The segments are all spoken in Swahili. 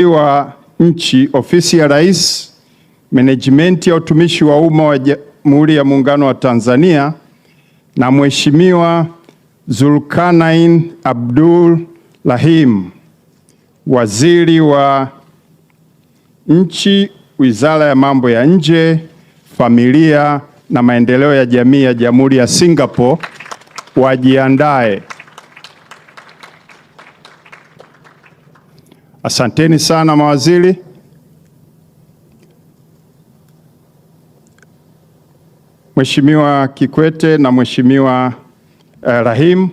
wa nchi, ofisi ya Rais, menejimenti ya utumishi wa umma wa Jamhuri ya Muungano wa Tanzania, na Mheshimiwa Zulkarnain Abdul Rahim, Waziri wa Nchi, Wizara ya Mambo ya Nje, Familia na Maendeleo ya Jamii ya Jamhuri ya Singapore wajiandae. Asanteni sana mawaziri. Mheshimiwa Kikwete na Mheshimiwa Rahim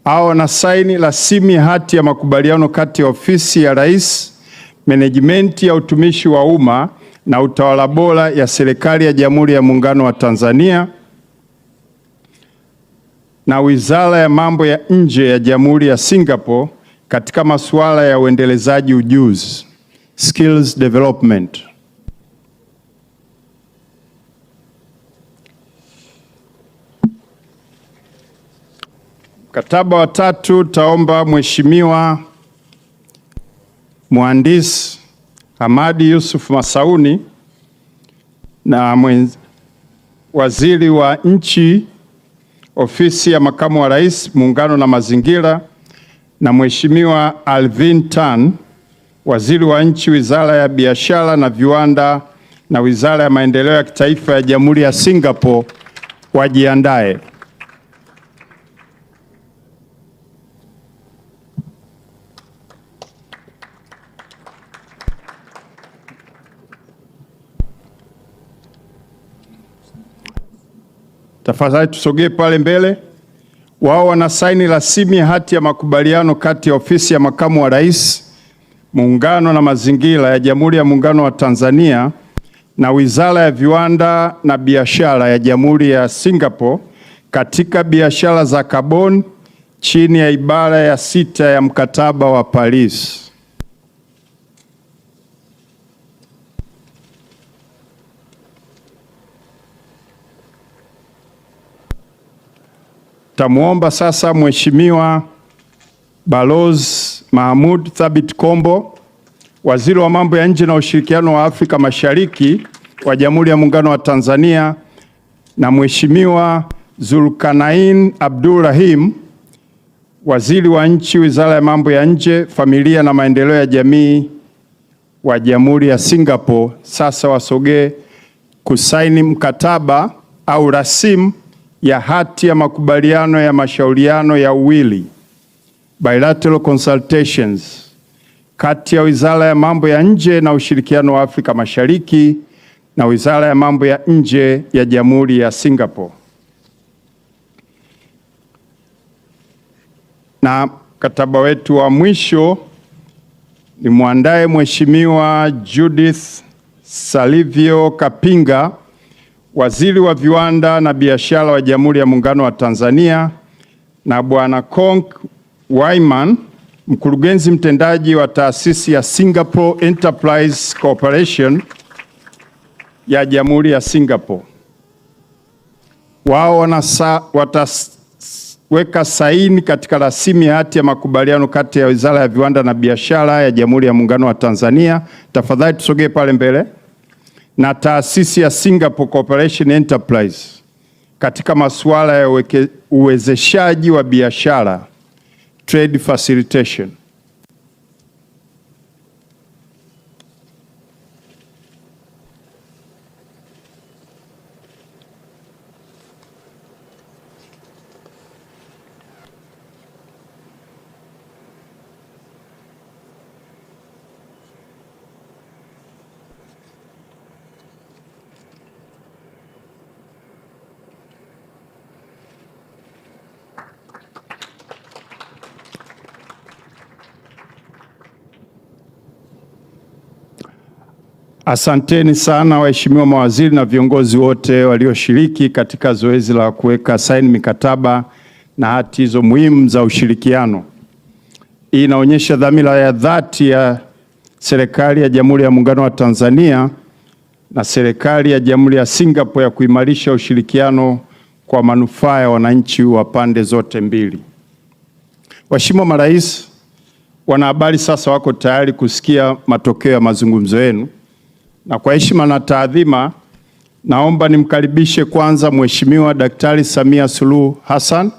hao na saini rasimu ya hati ya makubaliano kati ya ofisi ya Rais, menejimenti ya utumishi wa umma na utawala bora ya serikali ya Jamhuri ya Muungano wa Tanzania na Wizara ya Mambo ya Nje ya Jamhuri ya Singapore katika masuala ya uendelezaji ujuzi, skills development. Mkataba wa tatu, taomba Mheshimiwa Mhandisi Hamadi Yusuf Masauni na Waziri wa Nchi, Ofisi ya Makamu wa Rais, Muungano na Mazingira, na Mheshimiwa Alvin Tan, Waziri wa Nchi, Wizara ya Biashara na Viwanda na Wizara ya Maendeleo ya Kitaifa ya Jamhuri ya Singapore wajiandae. Tafadhali tusogee pale mbele. Wao wanasaini rasimu ya hati ya makubaliano kati ya Ofisi ya Makamu wa Rais, Muungano na Mazingira ya Jamhuri ya Muungano wa Tanzania na Wizara ya Viwanda na Biashara ya Jamhuri ya Singapore katika biashara za kaboni chini ya ibara ya 6 ya Mkataba wa Paris. Tamuomba sasa Mheshimiwa Balozi Mahmud Thabit Kombo, Waziri wa Mambo ya Nje na Ushirikiano wa Afrika Mashariki wa Jamhuri ya Muungano wa Tanzania, na Mheshimiwa Zulkarnain Abdul Rahim, Waziri wa Nchi, Wizara ya Mambo ya Nje, Familia na Maendeleo ya Jamii wa Jamhuri ya Singapore, sasa wasogee kusaini mkataba au rasimu ya hati ya makubaliano ya mashauriano ya uwili, bilateral consultations, kati ya Wizara ya Mambo ya Nje na Ushirikiano wa Afrika Mashariki na Wizara ya Mambo ya Nje ya Jamhuri ya Singapore. Na mkataba wetu wa mwisho ni muandae Mheshimiwa Judith Salivio Kapinga, Waziri wa Viwanda na Biashara wa Jamhuri ya Muungano wa Tanzania, na Bwana Kong Wyman, Mkurugenzi Mtendaji wa Taasisi ya Singapore Enterprise Corporation ya Jamhuri ya Singapore. Wao wataweka saini katika rasimu ya hati ya makubaliano kati ya Wizara ya Viwanda na Biashara ya Jamhuri ya Muungano wa Tanzania. Tafadhali tusogee pale mbele. Na Taasisi ya Singapore Corporation Enterprise katika masuala ya uwezeshaji wa biashara, trade facilitation. Asanteni sana waheshimiwa mawaziri na viongozi wote walioshiriki katika zoezi la kuweka saini mikataba na hati hizo muhimu za ushirikiano. Hii inaonyesha dhamira ya dhati ya serikali ya Jamhuri ya Muungano wa Tanzania na serikali ya Jamhuri ya Singapore ya kuimarisha ushirikiano kwa manufaa ya wananchi wa pande zote mbili. Waheshimiwa marais, Wanahabari sasa wako tayari kusikia matokeo ya mazungumzo yenu, na kwa heshima na taadhima naomba nimkaribishe kwanza Mheshimiwa Daktari Samia Suluhu Hassan,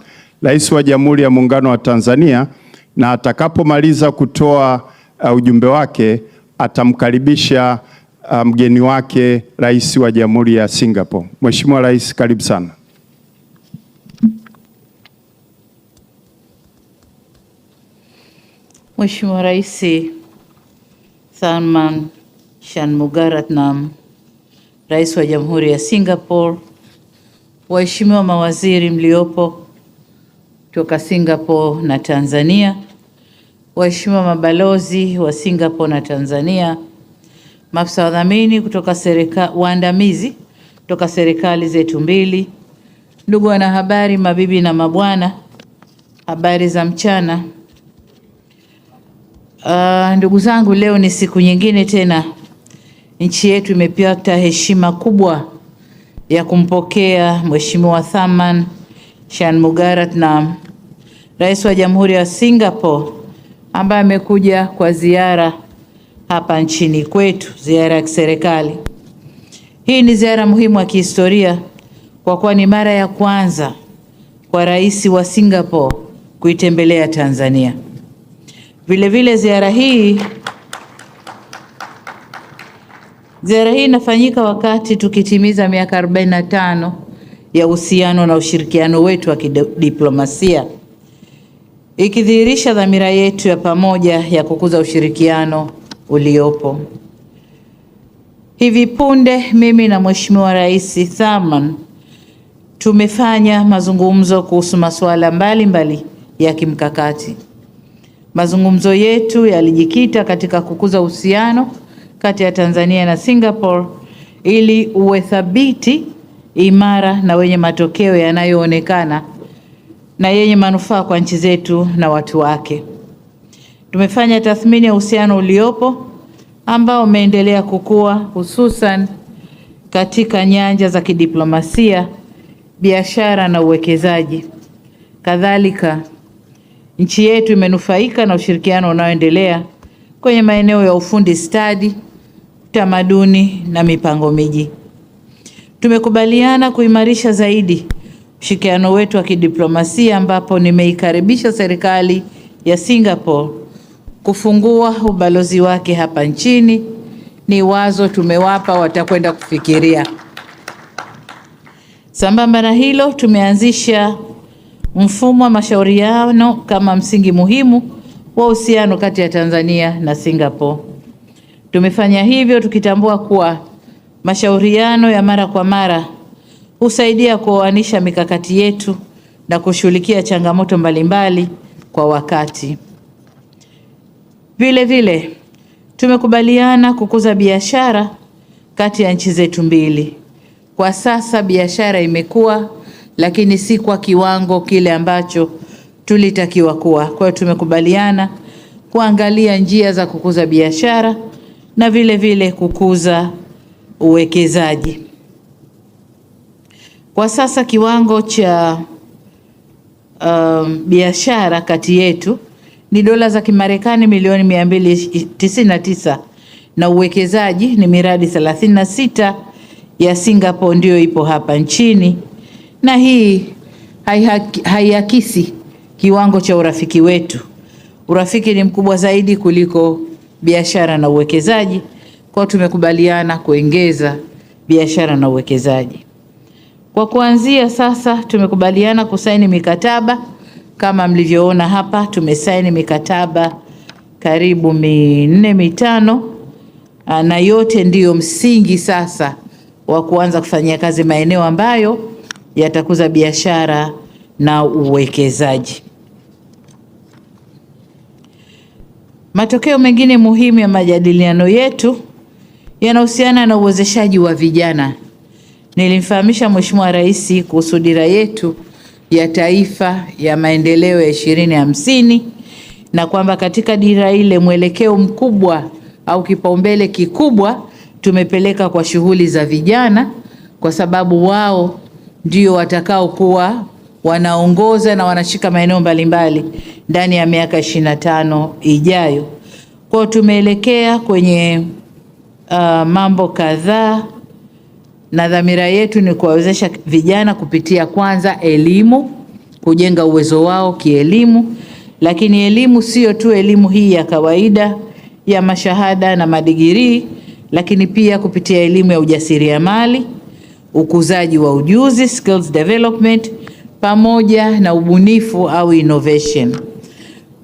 Rais wa Jamhuri ya Muungano wa Tanzania, na atakapomaliza kutoa ujumbe wake atamkaribisha mgeni wake Rais wa Jamhuri ya Singapore. Mheshimiwa Rais, karibu sana. Mheshimiwa Rais Tharman Shanmugaratnam, Rais wa Jamhuri ya Singapore, waheshimiwa mawaziri mliopo kutoka Singapore na Tanzania, waheshimiwa mabalozi wa Singapore na Tanzania, maafisa wadhamini kutoka waandamizi kutoka serikali zetu mbili, ndugu wanahabari, mabibi na mabwana, habari za mchana. Ndugu zangu, leo ni siku nyingine tena nchi yetu imepata heshima kubwa ya kumpokea Mheshimiwa Tharman Shanmugaratnam, Rais wa Jamhuri ya Singapore, ambaye amekuja kwa ziara hapa nchini kwetu, ziara ya kiserikali. Hii ni ziara muhimu ya kihistoria kwa kuwa ni mara ya kwanza kwa Rais wa Singapore kuitembelea Tanzania. Vile ziara hii inafanyika wakati tukitimiza miaka 45 ya uhusiano na ushirikiano wetu wa kidiplomasia, ikidhihirisha dhamira yetu ya pamoja ya kukuza ushirikiano uliopo. Hivi punde mimi na Mheshimiwa Rais Tharman tumefanya mazungumzo kuhusu masuala mbalimbali ya kimkakati. Mazungumzo yetu yalijikita katika kukuza uhusiano kati ya Tanzania na Singapore ili uwe thabiti, imara na wenye matokeo yanayoonekana na yenye manufaa kwa nchi zetu na watu wake. Tumefanya tathmini ya uhusiano uliopo ambao umeendelea kukua, hususan katika nyanja za kidiplomasia, biashara na uwekezaji. Kadhalika, nchi yetu imenufaika na ushirikiano unaoendelea kwenye maeneo ya ufundi stadi, tamaduni na mipango miji. Tumekubaliana kuimarisha zaidi ushirikiano wetu wa kidiplomasia, ambapo nimeikaribisha serikali ya Singapore kufungua ubalozi wake hapa nchini. Ni wazo tumewapa, watakwenda kufikiria. Sambamba na hilo, tumeanzisha mfumo wa mashauriano kama msingi muhimu wa uhusiano kati ya Tanzania na Singapore. Tumefanya hivyo tukitambua kuwa mashauriano ya mara kwa mara husaidia kuoanisha mikakati yetu na kushughulikia changamoto mbalimbali kwa wakati. Vile tumekubaliana kukuza biashara kati ya nchi zetu mbili. Kwa sasa biashara imekuwa, lakini si kwa kiwango kile ambacho tulitakiwa kuwa. Kwa hiyo tumekubaliana kuangalia njia za kukuza biashara na vile kukuza uwekezaji. Kwa sasa kiwango cha biashara kati yetu ni dola za Kimarekani milioni 299 na uwekezaji ni miradi 36 ya Singapore ndio ipo hapa nchini, na hii haiakisi kiwango cha urafiki wetu. Urafiki ni mkubwa zaidi kuliko biashara na uwekezaji, kwa tumekubaliana kuongeza biashara na uwekezaji. Kwa kuanzia sasa tumekubaliana kusaini mikataba kama mlivyoona hapa. Tumesaini mikataba karibu 4-5 na yote ndiyo msingi sasa wa kuanza kufanyia kazi maeneo ambayo yatakuza biashara na uwekezaji. Matokeo mengine muhimu ya majadiliano yetu yanahusiana na uwezeshaji wa vijana. Nilimfahamisha Mheshimiwa Rais kuhusu dira yetu ya taifa ya maendeleo ya 2050 na kwamba katika dira ile mwelekeo mkubwa au kipaumbele kikubwa tumepeleka kwa shughuli za vijana, kwa sababu wao ndio watakao kuwa wanaongoza na wanashika maeneo mbalimbali ndani ya miaka 25 ijayo. Kwa tumeelekea kwenye mambo kadhaa, na dhamira yetu ni kuwawezesha vijana kupitia kwanza elimu, kujenga uwezo wao kielimu, lakini elimu sio tu elimu hii ya kawaida ya mashahada na madigirii, lakini pia kupitia elimu ya ujasiriamali, ukuzaji wa ujuzi, skills development, pamoja na ubunifu au innovation.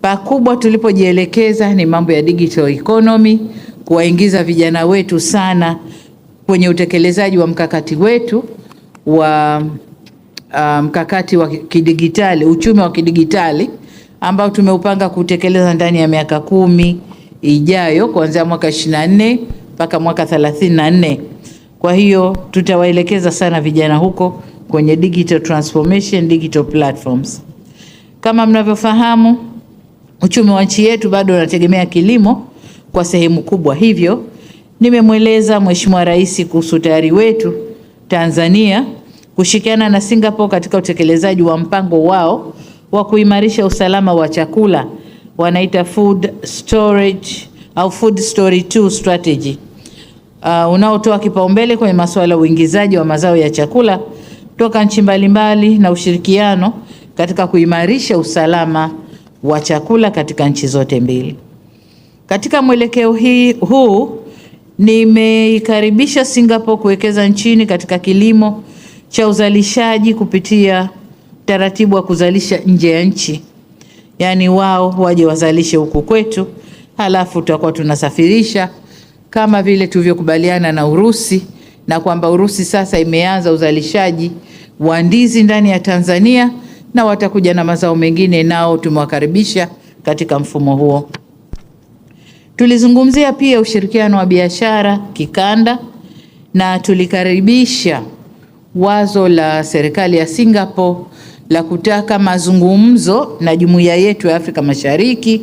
Pakubwa tulipojielekeza ni mambo ya digital economy, kuwaingiza vijana wetu sana kwenye utekelezaji wa mkakati wetu wa mkakati wa kidigitali, uchumi wa kidigitali ambao tumeupanga kutekeleza ndani ya miaka 10 ijayo kuanzia mwaka 24 mpaka mwaka 34. Kwa hiyo tutawaelekeza sana vijana huko kwenye digital transformation, digital platforms. Kama mnavyofahamu, uchumi wa nchi yetu bado unategemea kilimo kwa sehemu kubwa. Hivyo nimemweleza Mheshimiwa Rais kuhusu utayari wetu Tanzania kushirikiana na Singapore katika utekelezaji wa mpango wao wa kuimarisha usalama wa chakula, wanaita food storage au food story 2 strategy, unaotoa kipaumbele kwenye masuala ya uingizaji wa mazao ya chakula kutoka nchi mbalimbali na ushirikiano katika kuimarisha usalama wa chakula katika nchi zote mbili. Katika mwelekeo huu nimeikaribisha Singapore kuwekeza nchini katika kilimo cha uzalishaji kupitia taratibu wa kuzalisha nje ya nchi. Yaani wao waje wazalishe huku kwetu, halafu tutakuwa tunasafirisha kama vile tulivyokubaliana na Urusi, na kwamba Urusi sasa imeanza uzalishaji wa ndizi ndani ya Tanzania na watakuja na mazao mengine, nao tumewakaribisha katika mfumo huo. Tulizungumzia pia ushirikiano wa biashara kikanda na tulikaribisha wazo la serikali ya Singapore la kutaka mazungumzo na jumuiya yetu ya Afrika Mashariki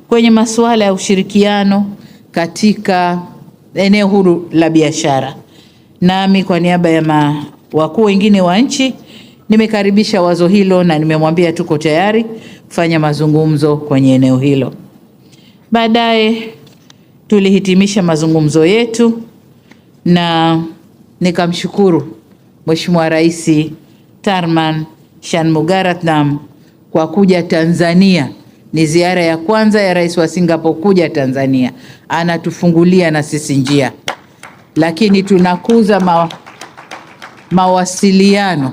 kwenye masuala ya ushirikiano katika eneo huru la biashara. Nami kwa niaba ya wakuu wengine wa nchi nimekaribisha wazo hilo na nimemwambia tuko tayari kufanya mazungumzo kwenye eneo hilo. Baadaye tulihitimisha mazungumzo yetu na nikamshukuru Mheshimiwa Rais Tharman Shanmugaratnam kwa kuja Tanzania. Ni ziara ya kwanza ya rais wa Singapore kuja Tanzania. Anatufungulia na sisi njia, lakini tunakuza mawasiliano.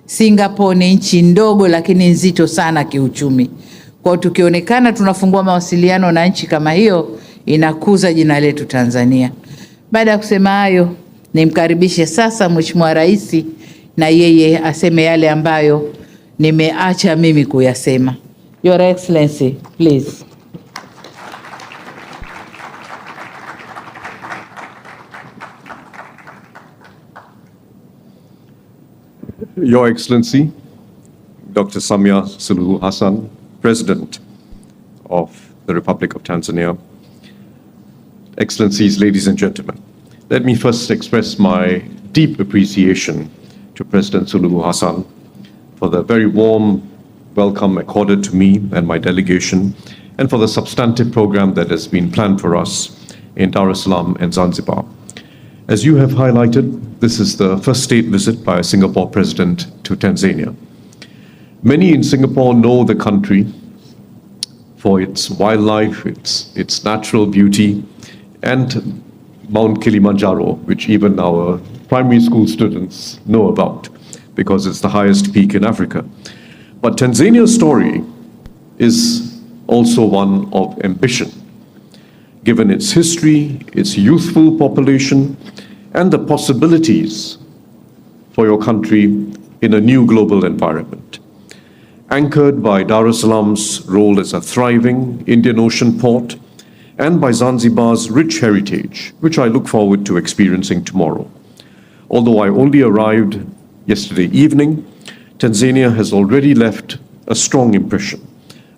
Singapore ni nchi ndogo lakini nzito sana kiuchumi. Kwa tukionekana tunafungua mawasiliano na nchi kama hiyo, inakuza jina letu Tanzania. Baada ya kusema hayo, nimkaribishe sasa Mheshimiwa Rais na yeye aseme yale ambayo nimeacha mimi kuyasema. Your Excellency, please. Your Excellency, Dr. Samia Suluhu Hassan, President of the Republic of Tanzania, Excellencies, ladies and gentlemen, let me first express my deep appreciation to President Suluhu Hassan for the very warm welcome accorded to me and my delegation, and for the substantive program that has been planned for us in Dar es Salaam and Zanzibar. As you have highlighted, this is the first state visit by a Singapore president to Tanzania. Many in Singapore know the country for its wildlife, its natural beauty, and Mount Kilimanjaro, which even our primary school students know about because it's the highest peak in Africa. But Tanzania's story is also one of ambition, given its history, its youthful population, and the possibilities for your country in a new global environment. Anchored by Dar es Salaam's role as a thriving Indian Ocean port, and by Zanzibar's rich heritage, which I look forward to experiencing tomorrow. Although I only arrived yesterday evening, Tanzania has already left a strong impression,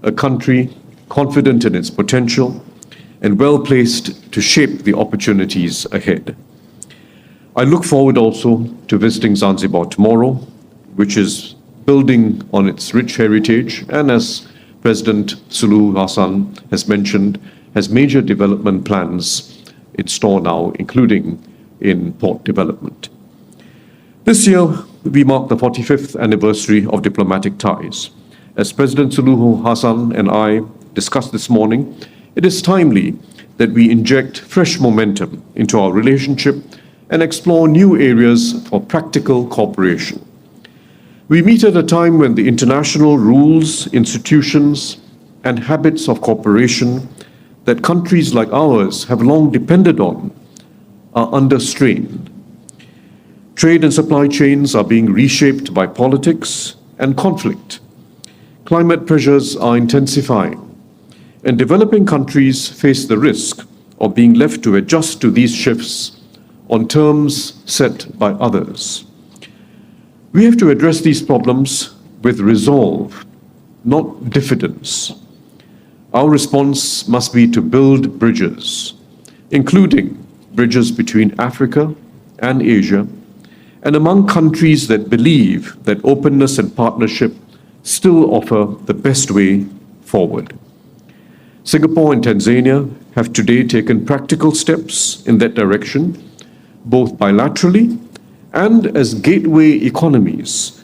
a country confident in its potential and well-placed to shape the opportunities ahead. I look forward also to visiting Zanzibar tomorrow, which is building on its rich heritage, and as President Suluhu Hassan has mentioned, has major development plans in store now, including in port development. This year, we mark the 45th anniversary of diplomatic ties. As President Suluhu Hassan and I discussed this morning, it is timely that we inject fresh momentum into our relationship and explore new areas for practical cooperation. We meet at a time when the international rules, institutions, and habits of cooperation that countries like ours have long depended on are under strain. Trade and supply chains are being reshaped by politics and conflict. Climate pressures are intensifying, and developing countries face the risk of being left to adjust to these shifts on terms set by others. We have to address these problems with resolve, not diffidence. Our response must be to build bridges, including bridges between Africa and Asia, and among countries that believe that openness and partnership still offer the best way forward. Singapore and Tanzania have today taken practical steps in that direction, both bilaterally and as gateway economies,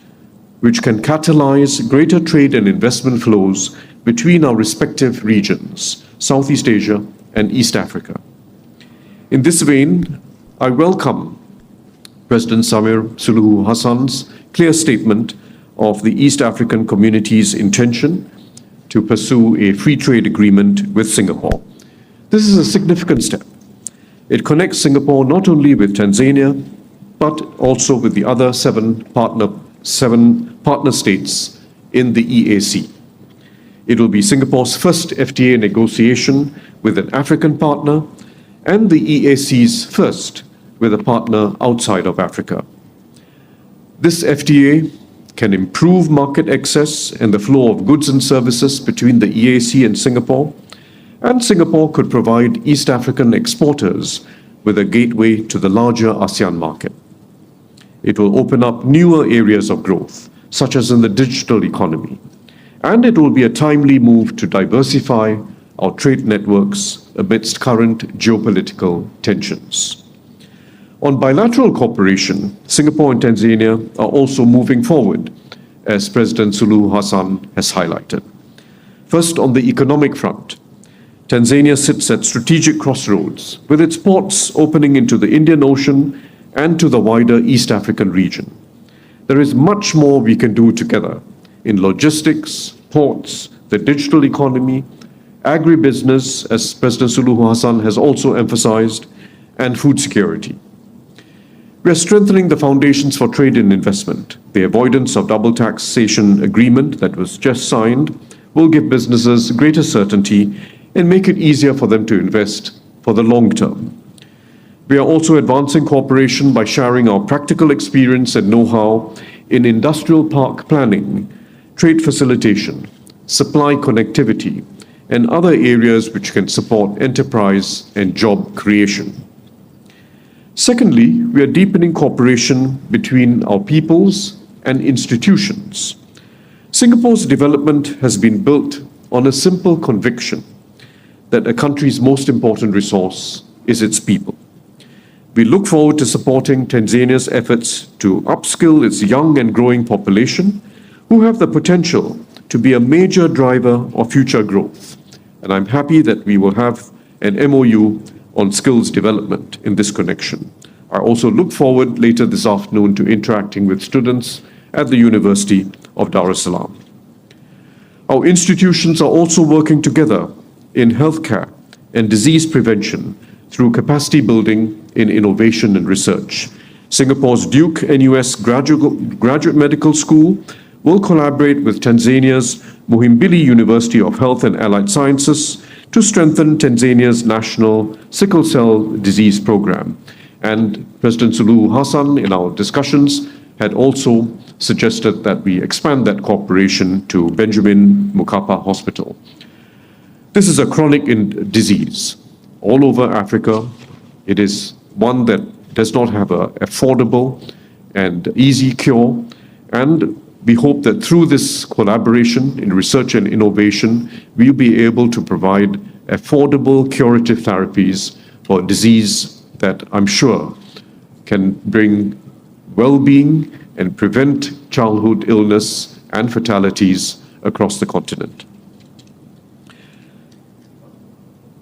which can catalyze greater trade and investment flows between our respective regions, Southeast Asia and East Africa. In this vein, I welcome President Samir Suluhu Hassan's clear statement of the East African community's intention to pursue a free trade agreement with Singapore. This is a significant step. It connects Singapore not only with Tanzania, but also with the other seven partner states in the EAC. It will be Singapore's first FTA negotiation with an African partner and the EAC's first with a partner outside of Africa. This FTA can improve market access and the flow of goods and services between the EAC and Singapore could provide East African exporters with a gateway to the larger ASEAN market. It will open up newer areas of growth, such as in the digital economy, and it will be a timely move to diversify our trade networks amidst current geopolitical tensions. On bilateral cooperation, Singapore and Tanzania are also moving forward, as President Suluhu Hassan has highlighted. First, on the economic front, Tanzania sits at strategic crossroads, with its ports opening into the Indian Ocean and to the wider East African region. There is much more we can do together in logistics, ports, the digital economy, agribusiness, as President Suluhu Hassan has also emphasized, and food security. We are strengthening the foundations for trade and investment. The avoidance of double taxation agreement that was just signed will give businesses greater certainty and make it easier for them to invest for the long term. We are also advancing cooperation by sharing our practical experience and know-how in industrial park planning, trade facilitation, supply connectivity, and other areas which can support enterprise and job creation. Secondly, we are deepening cooperation between our peoples and institutions. Singapore's development has been built on a simple conviction that a country's most important resource is its people. We look forward to supporting Tanzania's efforts to upskill its young and growing population, who have the potential to be a major driver of future growth. And I'm happy that we will have an MOU on skills development in this connection. I also look forward later this afternoon to interacting with students at the University of Dar es Salaam. Our institutions are also working together in healthcare and disease prevention through capacity building in innovation and research. Singapore's Duke NUS Graduate Medical School will collaborate with Tanzania's Muhimbili University of Health and Allied Sciences to strengthen Tanzania's national sickle cell disease program. And President Suluhu Hassan, in our discussions, had also suggested that we expand that cooperation to Benjamin Mkapa Hospital. This is a chronic disease all over Africa. It is one that does not have an affordable and easy cure, and We hope that through this collaboration in research and innovation, we'll be able to provide affordable curative therapies for a disease that I'm sure can bring well-being and prevent childhood illness and fatalities across the continent.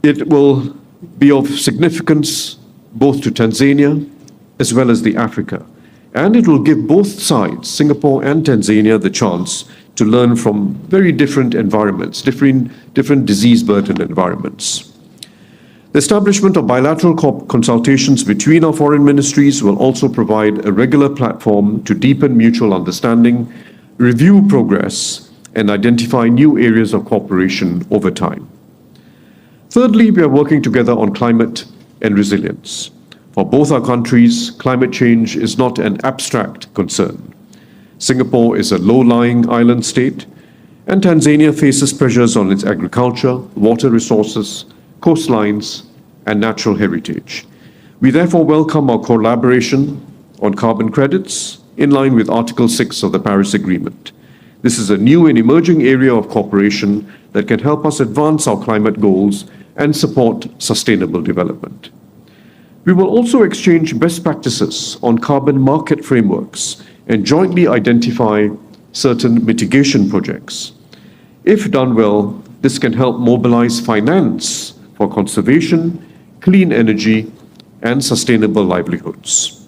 It will be of significance both to Tanzania as well as the Africa, and it will give both sides, Singapore and Tanzania, the chance to learn from very different environments, different disease burden environments. The establishment of bilateral consultations between our foreign ministries will also provide a regular platform to deepen mutual understanding, review progress, and identify new areas of cooperation over time. Thirdly, we are working together on climate and resilience. For both our countries, climate change is not an abstract concern. Singapore is a low-lying island state, and Tanzania faces pressures on its agriculture, water resources, coastlines, and natural heritage. We therefore welcome our collaboration on carbon credits in line with Article 6 of the Paris Agreement. This is a new and emerging area of cooperation that can help us advance our climate goals and support sustainable development. We will also exchange best practices on carbon market frameworks and jointly identify certain mitigation projects. If done well, this can help mobilize finance for conservation, clean energy, and sustainable livelihoods.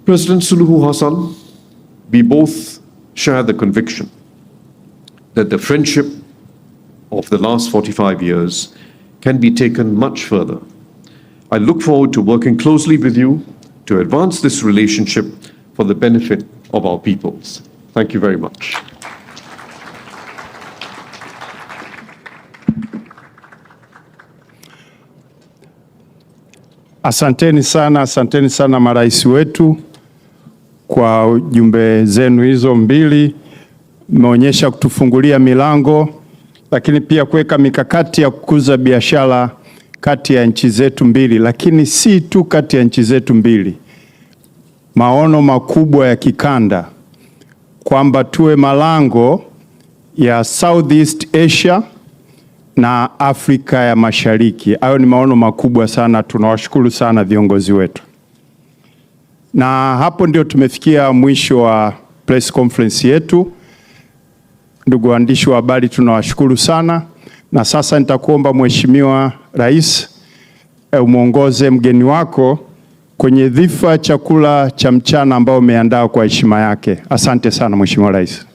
President Suluhu Hassan, we both share the conviction that the friendship of the last 45 years can be taken much further. I look forward to working closely with you to advance this relationship for the benefit of our peoples. Thank you very much. Asanteni sana marais wetu kwa jumbe zenu hizo mbili. Mmeonyesha kutufungulia milango, lakini pia kuweka mikakati ya kukuza biashara kati ya nchi zetu mbili, lakini si tu kati ya nchi zetu mbili. Maono makubwa ya kikanda kwamba tuwe malango ya Southeast Asia na Afrika ya Mashariki. Hayo ni maono makubwa sana, tunawashukuru sana viongozi wetu. Na hapo ndio tumefikia mwisho wa press conference yetu. Ndugu waandishi wa habari, tunawashukuru sana. Na sasa nitakuomba Mheshimiwa Rais umuongoze mgeni wako kwenye dhifa chakula cha mchana ambao umeandaa kwa heshima yake. Asante sana Mheshimiwa Rais.